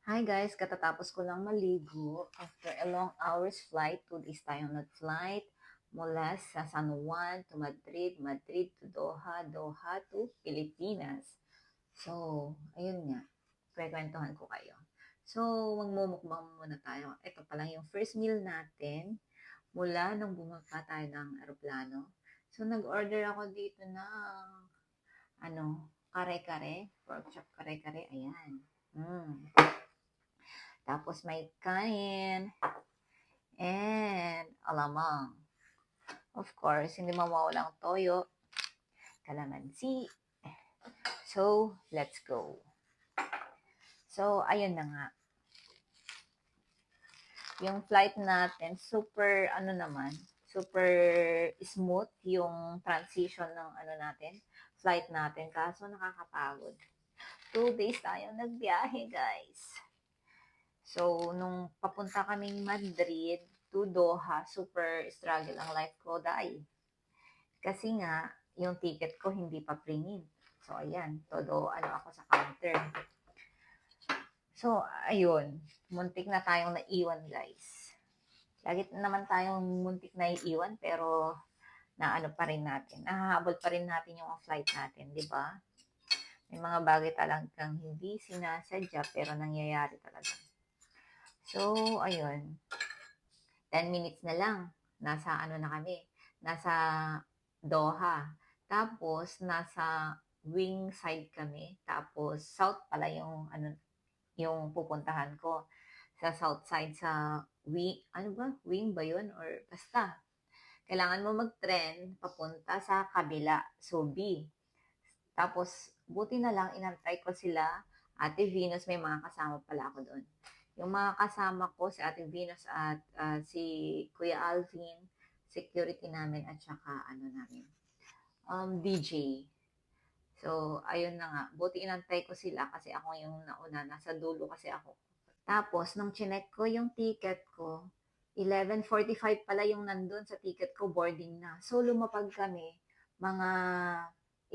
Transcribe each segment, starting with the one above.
Hi guys, katatapos ko lang maligo after a long hours flight. 2 days tayong nag-flight mula sa San Juan to Madrid, Madrid to Doha, Doha to Pilipinas. So, ayun nga, kwekwentuhan ko kayo. So, magmumukbang muna tayo. Ito pa lang yung first meal natin mula nung bumaba tayo ng aeroplano. So, nag-order ako dito ng, kare-kare, pork chop kare-kare, ayan. Tapos may kanin and alamang. Of course, hindi mawawalang toyo, kalamansi. So, let's go. So, ayun na nga. Yung flight natin, super smooth yung transition ng flight natin. Kaso nakakapagod. 2 days tayo nagbiyahe, guys. So, nung papunta kaming Madrid to Doha, super struggle ang life ko, dahil. Kasi nga, yung ticket ko hindi pa pre-mint. So, ayan, todo ako sa counter. So, ayun, muntik na tayong naiwan, guys. Lagi naman tayong muntik na iiwan, pero pa rin natin. Nahahabol pa rin natin yung flight natin, di ba? May mga bagay talagang hindi sinasadya, pero nangyayari talaga. So, ayun. 10 minutes na lang. Nasa na kami. Nasa Doha. Tapos, nasa wing side kami. Tapos, south pala yung pupuntahan ko. Sa south side, sa wing, Wing ba yun? Or basta. Kailangan mo mag-trend papunta sa kabila. So, B. Tapos, buti na lang, inantay ko sila. Ate Venus, may mga kasama pala ako doon. Yung mga kasama ko, si Ate Venus at si Kuya Alvin, security namin at saka DJ. So, ayun na nga. Buti inantay ko sila kasi ako yung nauna. Nasa dulo kasi ako. Tapos, nung chinek ko yung ticket ko, 11:45 pala yung nandun sa ticket ko, boarding na. So, lumapag kami, mga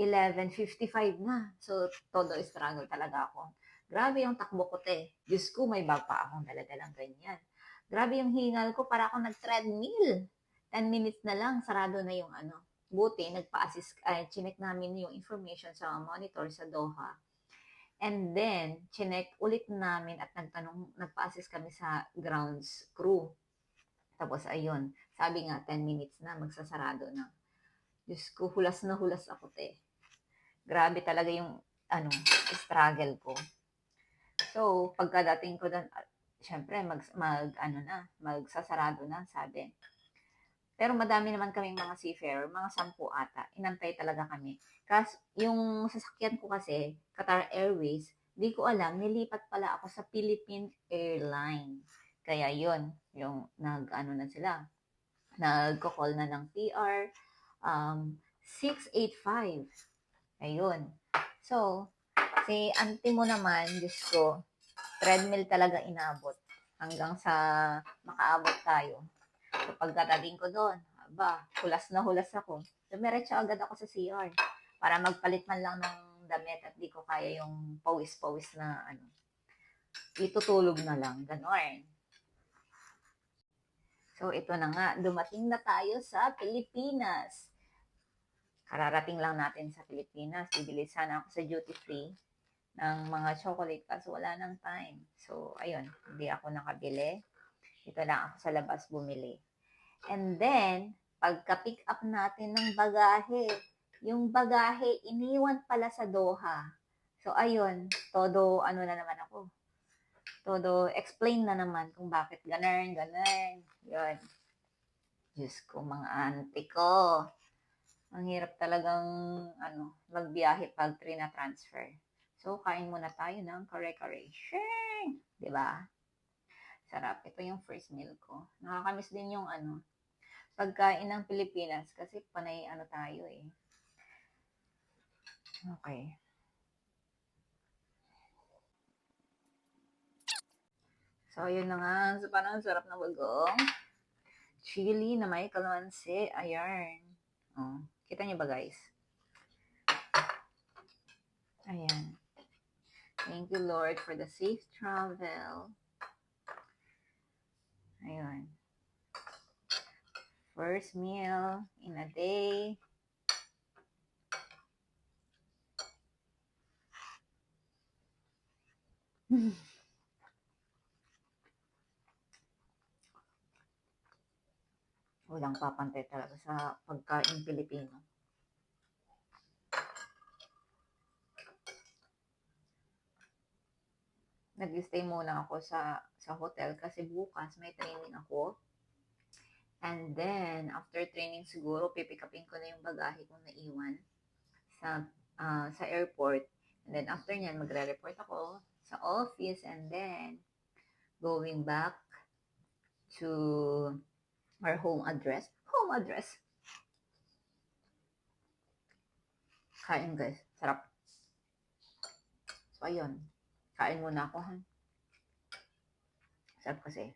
11:55 na. So, todo struggle talaga ako. Grabe yung takbo ko, te. Diyos ko, may bag pa akong daladalang ganyan. Grabe yung hingal ko, para akong nag-treadmill. 10 minutes na lang, sarado na yung Buti, nagpa-assist, chinek namin yung information sa monitor sa Doha. And then, chinek ulit namin at nagpa-assist kami sa grounds crew. Tapos, ayun, sabi nga, 10 minutes na, magsasarado na. Diyos ko, hulas na hulas ako, te. Grabe talaga yung, struggle ko. So, pagkadating ko doon, syempre, magsasarado na, sabi. Pero madami naman kaming mga seafarer, mga 10 ata. Inantay talaga kami. Kasi yung sasakyan ko kasi, Qatar Airways, di ko alam, nilipat pala ako sa Philippine Airlines. Kaya yon yung na sila. Nagko-call na ng PR 685. Ayun. So, si auntie mo naman, Diyos ko, treadmill talaga inabot hanggang sa makaabot tayo. So, pagkatating ko doon, hulas na hulas ako. Dumiretso agad ako sa CR para magpalit man lang ng damit at di ko kaya yung pawis-pawis na itutulog na lang, ganon. So, ito na nga, dumating na tayo sa Pilipinas. Kararating lang natin sa Pilipinas. Bibili sana ako sa duty free ng mga chocolate kasi wala nang time. So, ayun, hindi ako nakabili. Dito lang ako sa labas bumili. And then, pagka-pick up natin ng bagahe, yung bagahe, iniwan pala sa Doha. So, ayun, todo, na naman ako. Todo, explain na naman kung bakit ganun. Yun. Diyos ko, mga auntie ko. Ang hirap talagang, magbiyahe pag trina-transfer. So, kain muna tayo ng kare-kare. Shing! Diba? Sarap. Ito yung first meal ko. Nakakamiss din yung pagkain ng Pilipinas kasi panay tayo eh. Okay. So, yun na nga. So, parang sarap na bagong chili na may kalamansi. Ayan. Oh, kita niyo ba, guys? Ayan. Thank you, Lord, for the safe travel. Ayun. First meal in a day. Walang papantay talaga sa pagkain Pilipino. Nag-stay muna ako sa hotel kasi bukas may training ako. And then, after training siguro, pipick upin ko na yung bagahe kong naiwan sa airport. And then, after nyan, magre-report ako sa office and then, going back to our home address. Home address. Kain guys. Sarap. So, ayun. Kain muna ako, ha? Sarap kasi.